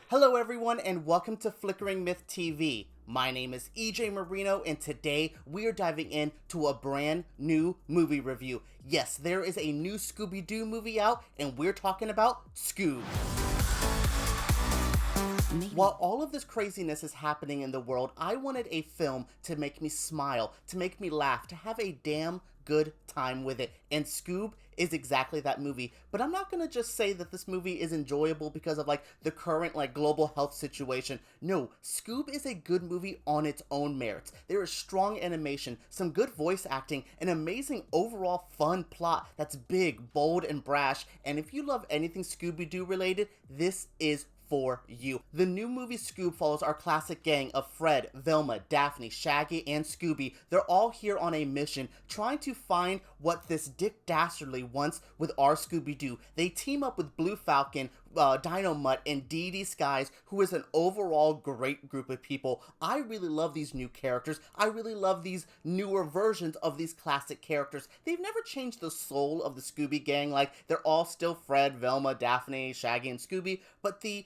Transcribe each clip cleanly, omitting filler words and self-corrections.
Hello everyone and welcome to Flickering Myth TV. My name is EJ Marino and today we are diving into a brand new movie review. Yes, there is a new Scooby-Doo movie out and we're talking about Scoob. While all of this craziness is happening in the world, I wanted a film to make me smile, to make me laugh, to have a damn good time with it, and Scoob is exactly that movie. But I'm not gonna just say that this movie is enjoyable because of the current global health situation. No, Scoob is a good movie on its own merits. There is strong animation, some good voice acting, an amazing overall fun plot that's big, bold, and brash, and if you love anything Scooby-Doo related, this is for you. The new movie Scoob follows our classic gang of Fred, Velma, Daphne, Shaggy, and Scooby. They're all here on a mission, trying to find what this Dick Dastardly wants with our Scooby-Doo. They team up with Blue Falcon, Dynomutt, and Dee Skies, who is an overall great group of people. I really love these new characters. I really love these newer versions of these classic characters. They've never changed the soul of the Scooby gang. They're all still Fred, Velma, Daphne, Shaggy, and Scooby, but the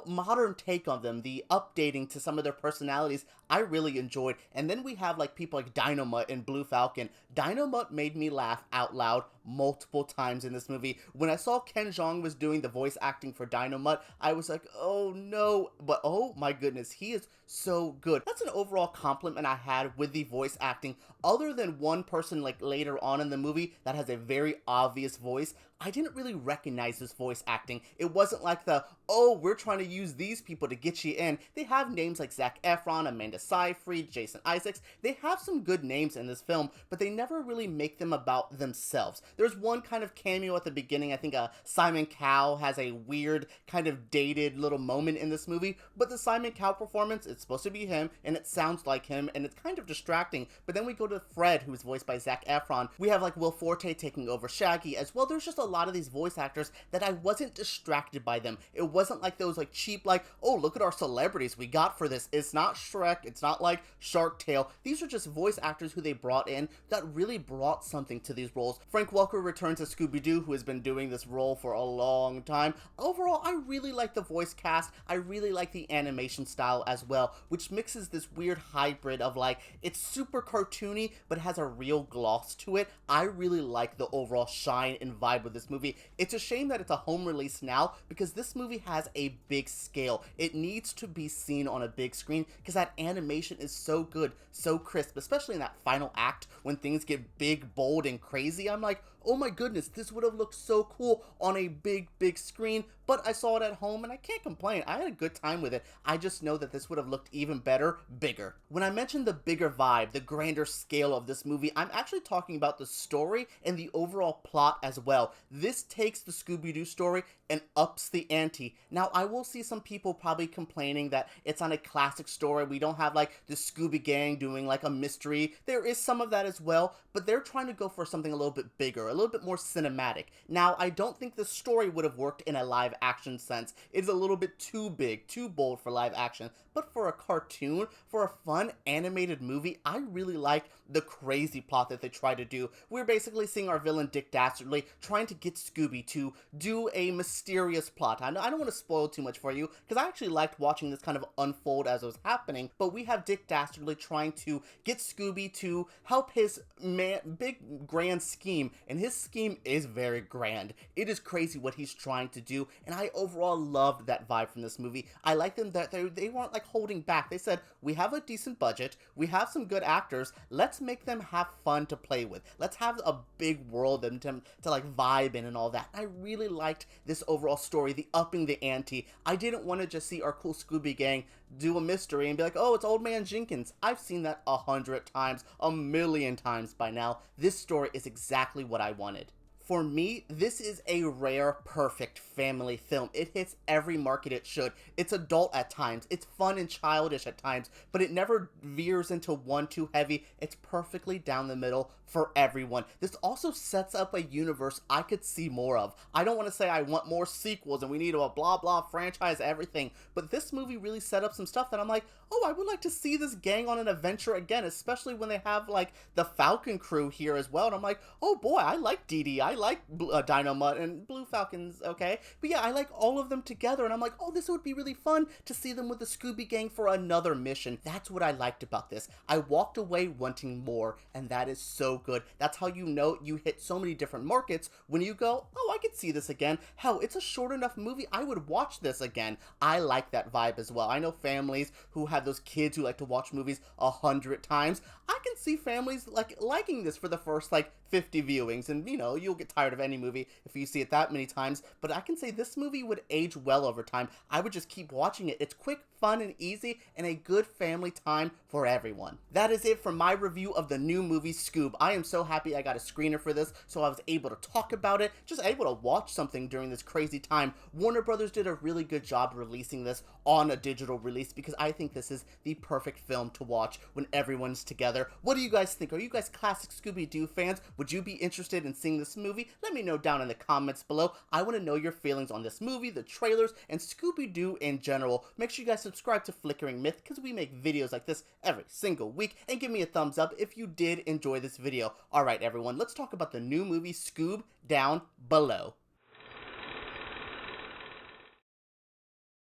modern take on them, the updating to some of their personalities, I really enjoyed. And then we have people like Dynomutt and Blue Falcon. Dynomutt made me laugh out loud multiple times in this movie. When I saw Jeong was doing the voice acting for Dynomutt, I was like, oh no, but oh my goodness, he is so good. That's an overall compliment I had with the voice acting, other than one person later on in the movie that has a very obvious voice. I didn't really recognize this voice acting. It wasn't like oh, we're trying to use these people to get you in. They have names like Zac Efron, Amanda Seyfried, Jason Isaacs. They have some good names in this film, but they never really make them about themselves. There's one kind of cameo at the beginning. I think Simon Cowell has a weird kind of dated little moment in this movie, but the Simon Cowell performance, it's supposed to be him, and it sounds like him, and it's kind of distracting. But then we go to Fred, who's voiced by Zac Efron. We have Will Forte taking over Shaggy as well. There's just a lot of these voice actors that I wasn't distracted by them. It wasn't those cheap oh, look at our celebrities we got for this. It's not Shrek, it's not Shark Tale. These are just voice actors who they brought in that really brought something to these roles. Frank Welker returns as Scooby-Doo, who has been doing this role for a long time. Overall, I really like the voice cast. I really like the animation style as well, which mixes this weird hybrid of it's super cartoony but has a real gloss to it. I really like the overall shine and vibe of this movie. It's a shame that it's a home release now because this movie has a big scale. It needs to be seen on a big screen because that animation is so good, so crisp, especially in that final act when things get big, bold, and crazy. I'm like, oh my goodness, this would have looked so cool on a big screen, but I saw it at home and I can't complain. I had a good time with it. I just know that this would have looked even better, bigger. When I mentioned the bigger vibe, the grander scale of this movie, I'm actually talking about the story and the overall plot as well. This takes the Scooby-Doo story and ups the ante. Now, I will see some people probably complaining that it's on a classic story. We don't have the Scooby Gang doing a mystery. There is some of that as well, but they're trying to go for something a little bit bigger, a little bit more cinematic. Now, I don't think the story would have worked in a live action sense. It's a little bit too big, too bold for live action, but for a cartoon, for a fun animated movie, I really like the crazy plot that they try to do. We're basically seeing our villain Dick Dastardly trying to get Scooby to do a mysterious plot. I don't want to spoil too much for you because I actually liked watching this kind of unfold as it was happening, but we have Dick Dastardly trying to get Scooby to help his big grand scheme, and his scheme is very grand. It is crazy what he's trying to do, and I overall loved that vibe from this movie. I like them that they weren't holding back. They said, we have a decent budget, we have some good actors, let's make them have fun to play with. Let's have a big world and to vibe in and all that. I really liked this overall story, the upping the ante. I didn't want to just see our cool Scooby gang do a mystery and be like, oh, it's Old Man Jenkins. I've seen that 100 times, a million times by now. This story is exactly what I wanted. For me, this is a rare, perfect family film. It hits every market it should. It's adult at times, it's fun and childish at times, but it never veers into one too heavy. It's perfectly down the middle for everyone. This also sets up a universe I could see more of. I don't want to say I want more sequels and we need a blah blah franchise everything, but this movie really set up some stuff that I'm like, oh, I would like to see this gang on an adventure again, especially when they have the Falcon crew here as well. And I'm like, oh boy, I like Dee Dee, I like Dynomutt and Blue Falcon's okay. But yeah, I like all of them together, and I'm like, oh, this would be really fun to see them with the Scooby Gang for another mission. That's what I liked about this. I walked away wanting more, and that is so good. That's how you know you hit so many different markets when you go, oh, I could see this again. Hell, it's a short enough movie. I would watch this again. I like that vibe as well. I know families who have those kids who like to watch movies 100 times. I can see families liking this for the first 50 viewings, and you know, you'll get tired of any movie if you see it that many times, but I can say this movie would age well over time. I would just keep watching it. It's quick, fun, and easy, and a good family time for everyone. That is it for my review of the new movie Scoob. I am so happy I got a screener for this, so I was able to talk about it, just able to watch something during this crazy time. Warner Brothers did a really good job releasing this on a digital release, because I think this is the perfect film to watch when everyone's together. What do you guys think? Are you guys classic Scooby-Doo fans? Would you be interested in seeing this movie? Let me know down in the comments below. I want to know your feelings on this movie, the trailers, and Scooby-Doo in general. Make sure you guys subscribe to Flickering Myth, because we make videos like this every single week, and give me a thumbs up if you did enjoy this video. Alright everyone, let's talk about the new movie Scoob down below.